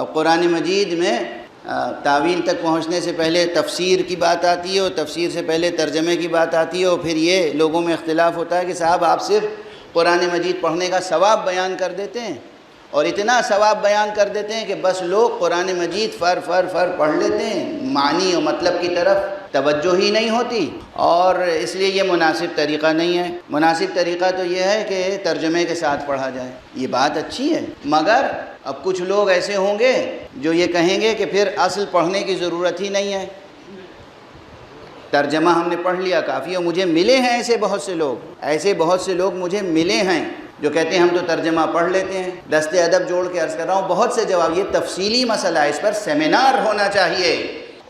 اب قرآن مجید میں تاویل تک پہنچنے سے پہلے تفسیر کی بات آتی ہے اور تفسیر سے پہلے ترجمے کی بات آتی ہے، اور پھر یہ لوگوں میں اختلاف ہوتا ہے کہ صاحب آپ صرف قرآن مجید پڑھنے کا ثواب بیان کر دیتے ہیں، اور اتنا ثواب بیان کر دیتے ہیں کہ بس لوگ قرآن مجید فر پڑھ لیتے ہیں، معنی و مطلب کی طرف توجہ ہی نہیں ہوتی، اور اس لیے یہ مناسب طریقہ نہیں ہے۔ مناسب طریقہ تو یہ ہے کہ ترجمے کے ساتھ پڑھا جائے، یہ بات اچھی ہے، مگر اب کچھ لوگ ایسے ہوں گے جو یہ کہیں گے کہ پھر اصل پڑھنے کی ضرورت ہی نہیں ہے، ترجمہ ہم نے پڑھ لیا کافی ہے۔ مجھے ملے ہیں ایسے بہت سے لوگ مجھے ملے ہیں جو کہتے ہیں ہم تو ترجمہ پڑھ لیتے ہیں۔ دست ادب جوڑ کے عرض کر رہا ہوں، بہت سے جواب، یہ تفصیلی مسئلہ ہے، اس پر سیمینار ہونا چاہیے،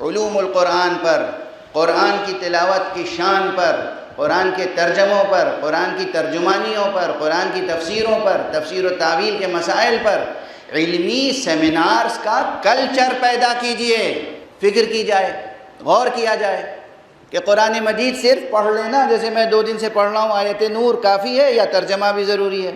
علوم القرآن پر، قرآن کی تلاوت کی شان پر، قرآن کے ترجموں پر، قرآن کی ترجمانیوں پر، قرآن کی تفسیروں پر، تفسیر و تعویل کے مسائل پر علمی سیمینارز کا کلچر پیدا کیجئے، فکر کی جائے، غور کیا جائے کہ قرآن مجید صرف پڑھ لینا، جیسے میں 2 دن سے پڑھ رہا ہوں آیت نور، کافی ہے یا ترجمہ بھی ضروری ہے؟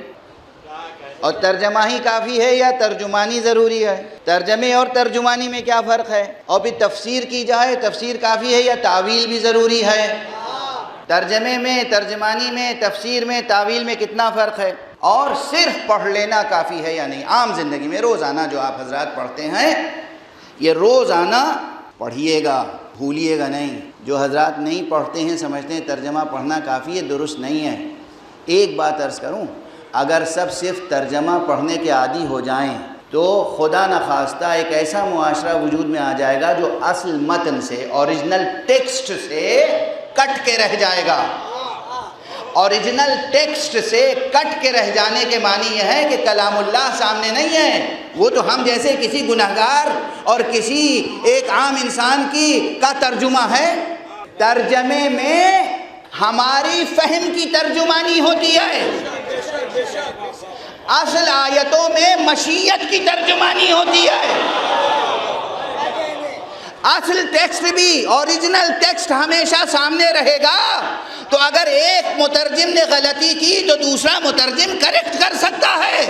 اور ترجمہ ہی کافی ہے یا ترجمانی ضروری ہے؟ ترجمے اور ترجمانی میں کیا فرق ہے؟ اور پھر تفسیر کی جائے، تفسیر کافی ہے یا تعویل بھی ضروری ہے؟ ترجمے میں، ترجمانی میں، تفسیر میں، تعویل میں کتنا فرق ہے؟ اور صرف پڑھ لینا کافی ہے یا نہیں؟ عام زندگی میں روزانہ جو آپ حضرات پڑھتے ہیں، یہ روزانہ پڑھیے گا، بھولیے گا نہیں۔ جو حضرات نہیں پڑھتے ہیں سمجھتے ہیں ترجمہ پڑھنا کافی ہے، درست نہیں ہے۔ ایک بات عرض کروں، اگر سب صرف ترجمہ پڑھنے کے عادی ہو جائیں تو خدا نخواستہ ایک ایسا معاشرہ وجود میں آ جائے گا جو اصل متن سے، اوریجنل ٹیکسٹ سے کٹ کے رہ جائے گا۔ اوریجنل ٹیکسٹ سے کٹ کے رہ جانے کے معنی یہ ہے کہ کلام اللہ سامنے نہیں ہے، وہ تو ہم جیسے کسی گنہگار اور کسی ایک عام انسان کا ترجمہ ہے۔ ترجمے میں ہماری فہم کی ترجمانی ہوتی ہے، اصل آیتوں میں مشیت کی ترجمانی ہوتی ہے۔ اصل ٹیکسٹ بھی، اوریجنل ٹیکسٹ ہمیشہ سامنے رہے گا، تو اگر ایک مترجم نے غلطی کی تو دوسرا مترجم کریکٹ کر سکتا ہے،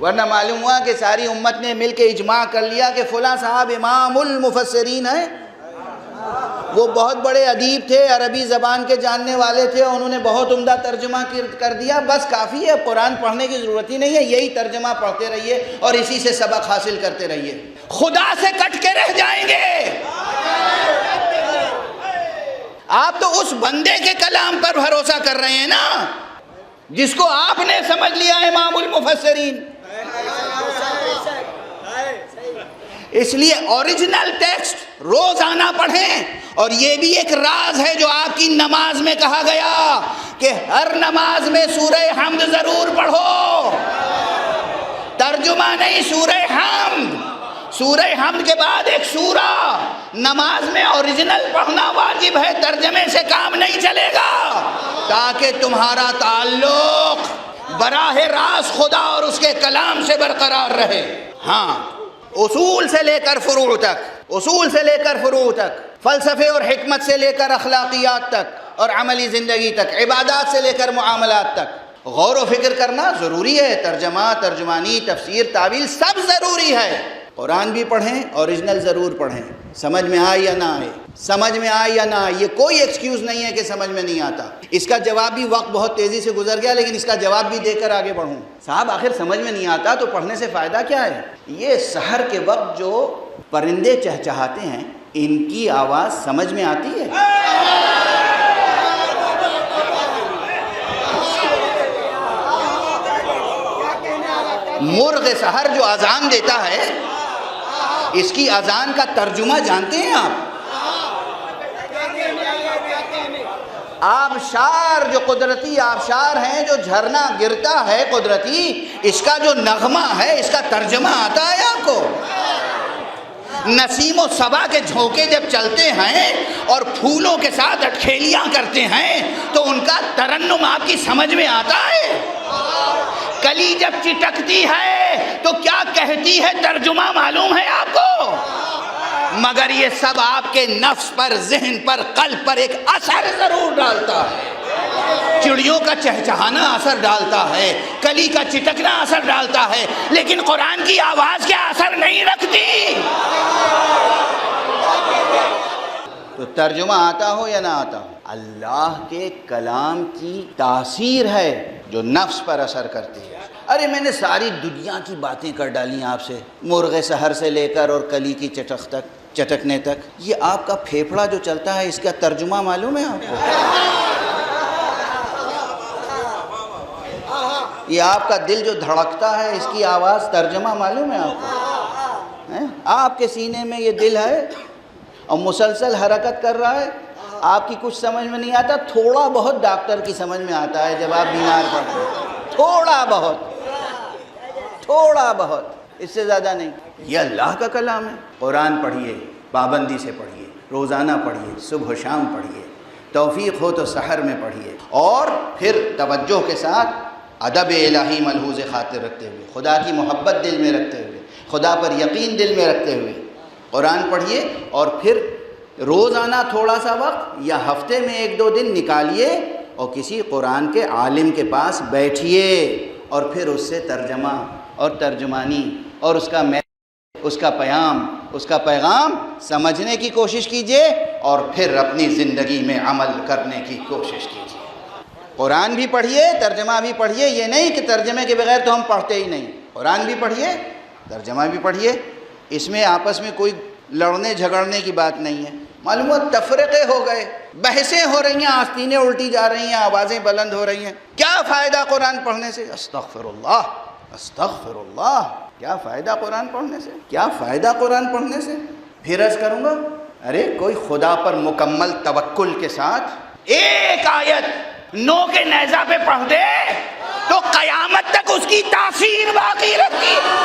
ورنہ معلوم ہوا کہ ساری امت نے مل کے اجماع کر لیا کہ فلاں صاحب امام المفسرین ہیں، وہ بہت بڑے ادیب تھے، عربی زبان کے جاننے والے تھے، اور انہوں نے بہت عمدہ ترجمہ کر دیا، بس کافی ہے، قرآن پڑھنے کی ضرورت ہی نہیں ہے، یہی ترجمہ پڑھتے رہیے اور اسی سے سبق حاصل کرتے رہیے۔ خدا سے کٹ کے رہ جائیں گے۔ آپ تو اس بندے کے کلام پر بھروسہ کر رہے ہیں نا جس کو آپ نے سمجھ لیا امام المفسرین۔ اس لیے اوریجنل ٹیکسٹ روزانہ پڑھیں، اور یہ بھی ایک راز ہے جو آپ کی نماز میں کہا گیا کہ ہر نماز میں سورہ حمد ضرور پڑھو، ترجمہ نہیں، سورہ حمد۔ سورہ حمد کے بعد ایک سورہ نماز میں اوریجنل پڑھنا واجب ہے، ترجمے سے کام نہیں چلے گا، تاکہ تمہارا تعلق براہ راست خدا اور اس کے کلام سے برقرار رہے۔ ہاں، اصول سے لے کر فروع تک، فلسفے اور حکمت سے لے کر اخلاقیات تک اور عملی زندگی تک، عبادات سے لے کر معاملات تک غور و فکر کرنا ضروری ہے۔ ترجمہ، ترجمانی، تفسیر، تعویل سب ضروری ہے۔ قرآن بھی پڑھیں، اوریجنل ضرور پڑھیں، سمجھ میں آئے یا نہ آئے، یہ کوئی ایکسکیوز نہیں ہے کہ سمجھ میں نہیں آتا۔ اس کا جواب بھی، وقت بہت تیزی سے گزر گیا لیکن اس کا جواب بھی دے کر آگے بڑھوں۔ صاحب آخر سمجھ میں نہیں آتا تو پڑھنے سے فائدہ کیا ہے؟ یہ سحر کے وقت جو پرندے چہچہاتے ہیں، ان کی آواز سمجھ میں آتی ہے؟ مرغ سحر جو اذان دیتا ہے، اس کی اذان کا ترجمہ جانتے ہیں آپ؟ آبشار، جو قدرتی آبشار ہیں، جو جھرنا گرتا ہے قدرتی، اس کا جو نغمہ ہے، اس کا ترجمہ آتا ہے آپ کو؟ نسیم و صبا کے جھونکے جب چلتے ہیں اور پھولوں کے ساتھ اٹکھیلیاں کرتے ہیں تو ان کا ترنم آپ کی سمجھ میں آتا ہے؟ کلی جب چٹکتی ہے تو کیا کہتی ہے، ترجمہ معلوم ہے آپ کو؟ مگر یہ سب آپ کے نفس پر، ذہن پر، قلب پر ایک اثر ضرور ڈالتا ہے۔ چڑیوں کا چہچہانا اثر ڈالتا ہے، کلی کا چٹکنا اثر ڈالتا ہے، لیکن قرآن کی آواز کیا اثر نہیں رکھتی؟ تو ترجمہ آتا ہو یا نہ آتا ہو، اللہ کے کلام کی تاثیر ہے جو نفس پر اثر کرتی ہے۔ ارے میں نے ساری دنیا کی باتیں کر ڈالی آپ سے، مرغ سحر سے لے کر اور کلی کی چٹکنے تک، یہ آپ کا پھیپھڑا جو چلتا ہے اس کا ترجمہ معلوم ہے آپ کو؟ یہ آپ کا دل جو دھڑکتا ہے اس کی آواز ترجمہ معلوم ہے آپ کو؟ آپ کے سینے میں یہ دل ہے اور مسلسل حرکت کر رہا ہے، آپ کی کچھ سمجھ میں نہیں آتا، تھوڑا بہت ڈاکٹر کی سمجھ میں آتا ہے جب آپ بیمار پڑتے ہیں، تھوڑا بہت، اس سے زیادہ نہیں۔ یہ اللہ کا کلام ہے۔ قرآن پڑھیے، پابندی سے پڑھیے، روزانہ پڑھیے، صبح و شام پڑھیے، توفیق ہو تو سحر میں پڑھیے، اور پھر توجہ کے ساتھ ادب الہی ملحوظ خاطر رکھتے ہوئے، خدا کی محبت دل میں رکھتے ہوئے، خدا پر یقین دل میں رکھتے ہوئے قرآن پڑھیے، اور پھر روزانہ تھوڑا سا وقت یا ہفتے میں 1-2 دن نکالیے اور کسی قرآن کے عالم کے پاس بیٹھیے، اور پھر اس سے ترجمہ اور ترجمانی اور اس کا پیغام سمجھنے کی کوشش کیجیے، اور پھر اپنی زندگی میں عمل کرنے کی کوشش کیجیے۔ قرآن بھی پڑھیے، ترجمہ بھی پڑھیے، یہ نہیں کہ ترجمے کے بغیر تو ہم پڑھتے ہی نہیں، قرآن بھی پڑھیے، ترجمہ بھی پڑھیے، اس میں آپس میں کوئی لڑنے جھگڑنے کی بات نہیں ہے۔ معلوم ہوا تفرقے ہو گئے، بحثیں ہو رہی ہیں، آستینیں الٹی جا رہی ہیں، آوازیں بلند ہو رہی ہیں، کیا فائدہ قرآن پڑھنے سے؟ استغفر اللہ، کیا فائدہ قرآن پڑھنے سے؟ کیا فائدہ قرآن پڑھنے سے؟ پھر عرض کروں گا، ارے کوئی خدا پر مکمل توکل کے ساتھ ایک آیت 9 کے نیزہ پہ پڑھ دے تو قیامت تک اس کی تاثیر باقی رہتی ہے۔